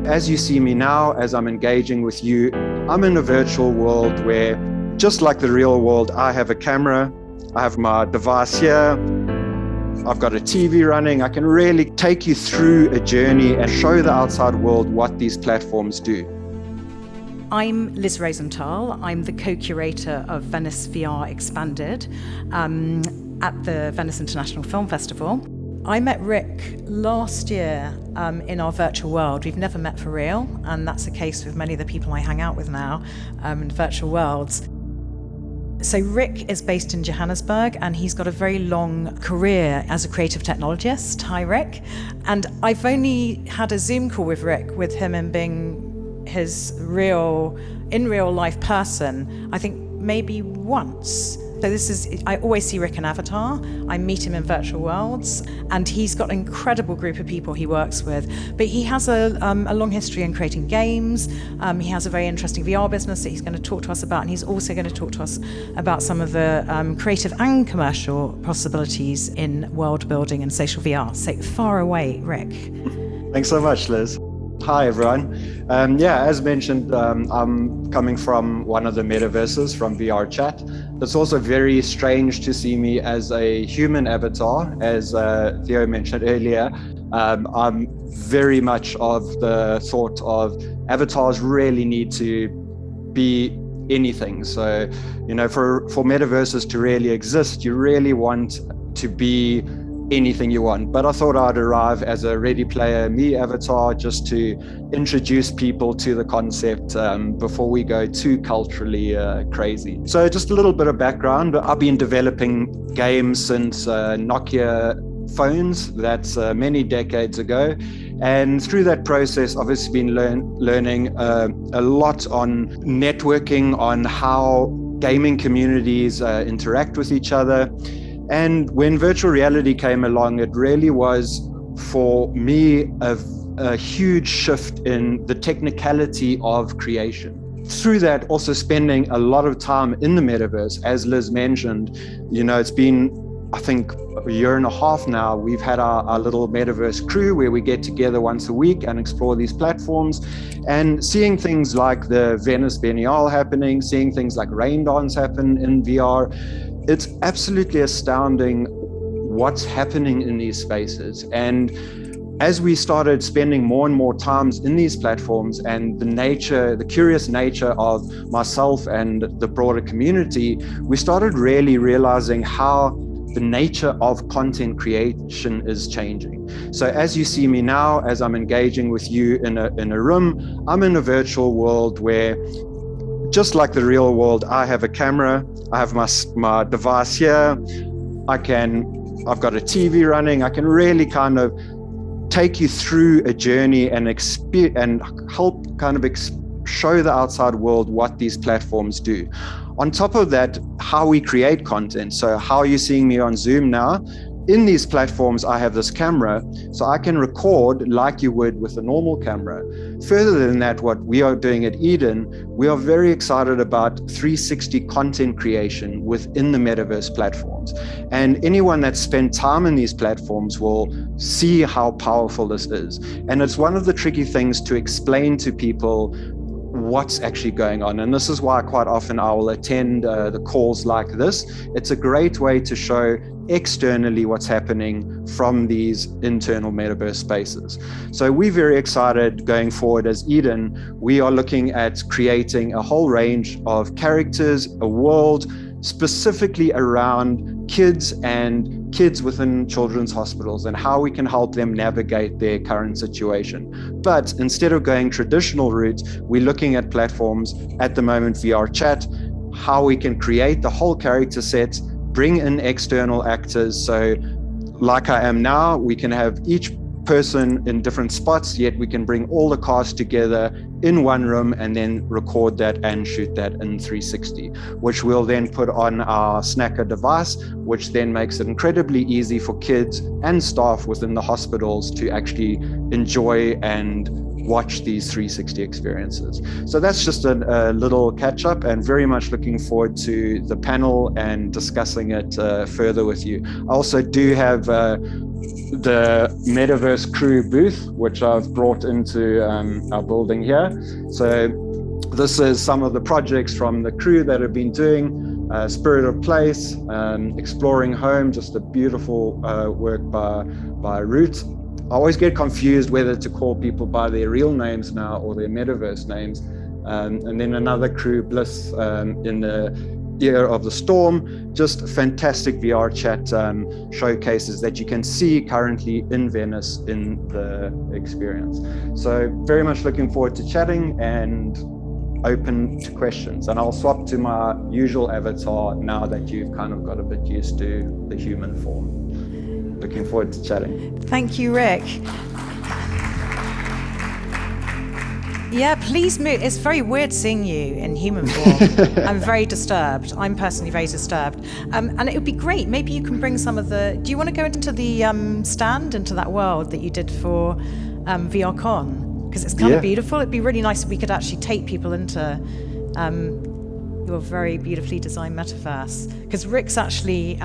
As you see me now, as I'm engaging with you, I'm in a virtual world where, just like the real world, I have a camera, I have my device here, I've got a TV running. I can really take you through a journey and show the outside world what these platforms do. I'm Liz Rosenthal. I'm the co-curator of Venice VR Expanded at the Venice International Film Festival. I met Rick last year in our virtual world. We've never met for real, and that's the case with many of the people I hang out with now in virtual worlds. So Rick is based in Johannesburg, and he's got a very long career as a creative technologist. Hi, Rick. And I've only had a Zoom call with Rick, with him and being his in real life person, I think maybe once. So I always see Rick in Avatar. I meet him in virtual worlds, and he's got an incredible group of people he works with. But he has a long history in creating games. He has a very interesting VR business that he's going to talk to us about, and he's also going to talk to us about some of the creative and commercial possibilities in world building and social VR. So far away, Rick. Thanks so much, Liz. Hi, everyone. As mentioned, I'm coming from one of the metaverses, from VR Chat. It's also very strange to see me as a human avatar. As Theo mentioned earlier, I'm very much of the thought of avatars really need to be anything. So, for metaverses to really exist, you really want to be anything you want. But I thought I'd arrive as a Ready Player Me avatar just to introduce people to the concept before we go too culturally crazy. So just a little bit of background. I've been developing games since Nokia phones. That's many decades ago. And through that process, I've obviously been learning a lot on networking, on how gaming communities interact with each other. And when virtual reality came along, it really was, for me, a huge shift in the technicality of creation. Through that, also spending a lot of time in the metaverse, as Liz mentioned, it's been, I think, a year and a half now. We've had our little metaverse crew where we get together once a week and explore these platforms, and seeing things like the Venice Biennale happening, seeing things like Rain Dance happen in VR. It's absolutely astounding what's happening in these spaces. And as we started spending more and more times in these platforms, and the curious nature of myself and the broader community, we started really realizing how the nature of content creation is changing. So as you see me now, as I'm engaging with you in a room, I'm in a virtual world where, just like the real world, I have a camera, I have my device here, I've got a TV running. I can really kind of take you through a journey and help show the outside world what these platforms do. On top of that, how we create content. So how are you seeing me on Zoom now? In these platforms, I have this camera, so I can record like you would with a normal camera. Further than that, what we are doing at Eden, we are very excited about 360 content creation within the metaverse platforms. And anyone that's spent time in these platforms will see how powerful this is. And it's one of the tricky things to explain to people what's actually going on. And this is why quite often I will attend the calls like this. It's a great way to show externally what's happening from these internal metaverse spaces. So we're very excited going forward as Eden. We are looking at creating a whole range of characters, a world specifically around kids and kids within children's hospitals and how we can help them navigate their current situation. But instead of going traditional routes, we're looking at platforms at the moment, VR Chat, how we can create the whole character set, bring in external actors. So like I am now, we can have each person in different spots, yet we can bring all the cast together in one room and then record that and shoot that in 360, which we'll then put on our Snacker device, which then makes it incredibly easy for kids and staff within the hospitals to actually enjoy and watch these 360 experiences. So that's just a little catch up, and very much looking forward to the panel and discussing it further with you. I also do have the Metaverse crew booth, which I've brought into our building here. So this is some of the projects from the crew that have been doing. Spirit of Place, Exploring Home, just a beautiful work by Root. I always get confused whether to call people by their real names now or their Metaverse names. And then another crew, Bliss, in the Year of the Storm, just fantastic VR chat showcases that you can see currently in Venice in the experience. So very much looking forward to chatting and open to questions. And I'll swap to my usual avatar now that you've kind of got a bit used to the human form. Looking forward to chatting. Thank you, Rick. Yeah, please move. It's very weird seeing you in human form. I'm very disturbed. I'm personally very disturbed. And it would be great. Maybe you can bring some of the... Do you want to go into the stand, into that world that you did for VRCon? Because it's kind of beautiful. It'd be really nice if we could actually take people into your very beautifully designed metaverse. Because Rick's actually...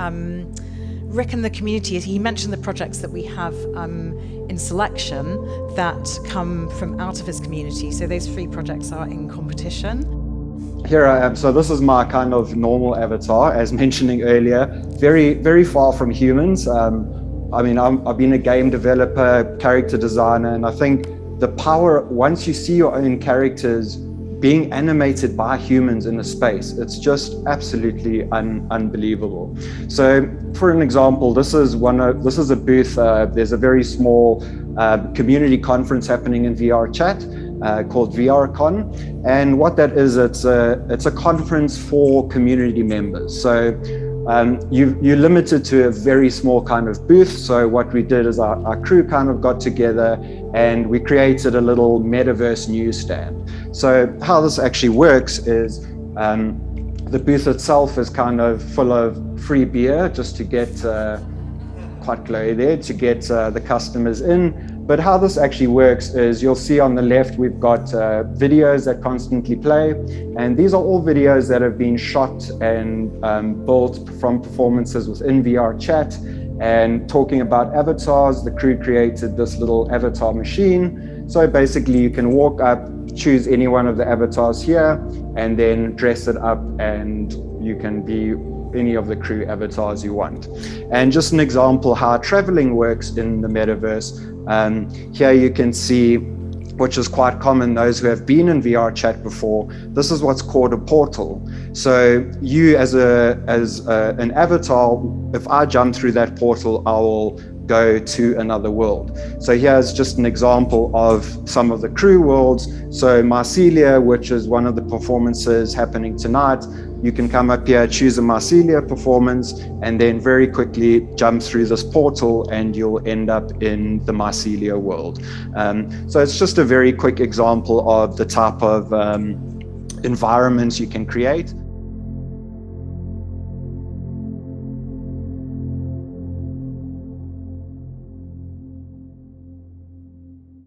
Rick and the community, he mentioned the projects that we have in selection that come from out of his community. So those 3 projects are in competition. Here I am. So this is my kind of normal avatar, as mentioning earlier, very, very far from humans. I mean, I've been a game developer, character designer, and I think the power, once you see your own characters being animated by humans in a space, it's just absolutely unbelievable. So for an example, this is a booth, there's a very small community conference happening in VR chat called VRCon. And what that is, it's a conference for community members. So you're limited to a very small kind of booth. So what we did is our crew kind of got together and we created a little Metaverse newsstand. So how this actually works is the booth itself is kind of full of free beer just to get quite glowy there, to get the customers in. But how this actually works is you'll see on the left, we've got videos that constantly play. And these are all videos that have been shot and built from performances within VR chat. And talking about avatars, the crew created this little avatar machine. So basically you can walk up, choose any one of the avatars here, and then dress it up and you can be any of the crew avatars you want. And just an example how traveling works in the metaverse. Here you can see, which is quite common, those who have been in VR chat before, this is what's called a portal. So you as an avatar, if I jump through that portal, I will go to another world. So here's just an example of some of the crew worlds. So Marsilia, which is one of the performances happening tonight, you can come up here, choose a Marsilia performance, and then very quickly jump through this portal and you'll end up in the Marsilia world. So it's just a very quick example of the type of environments you can create.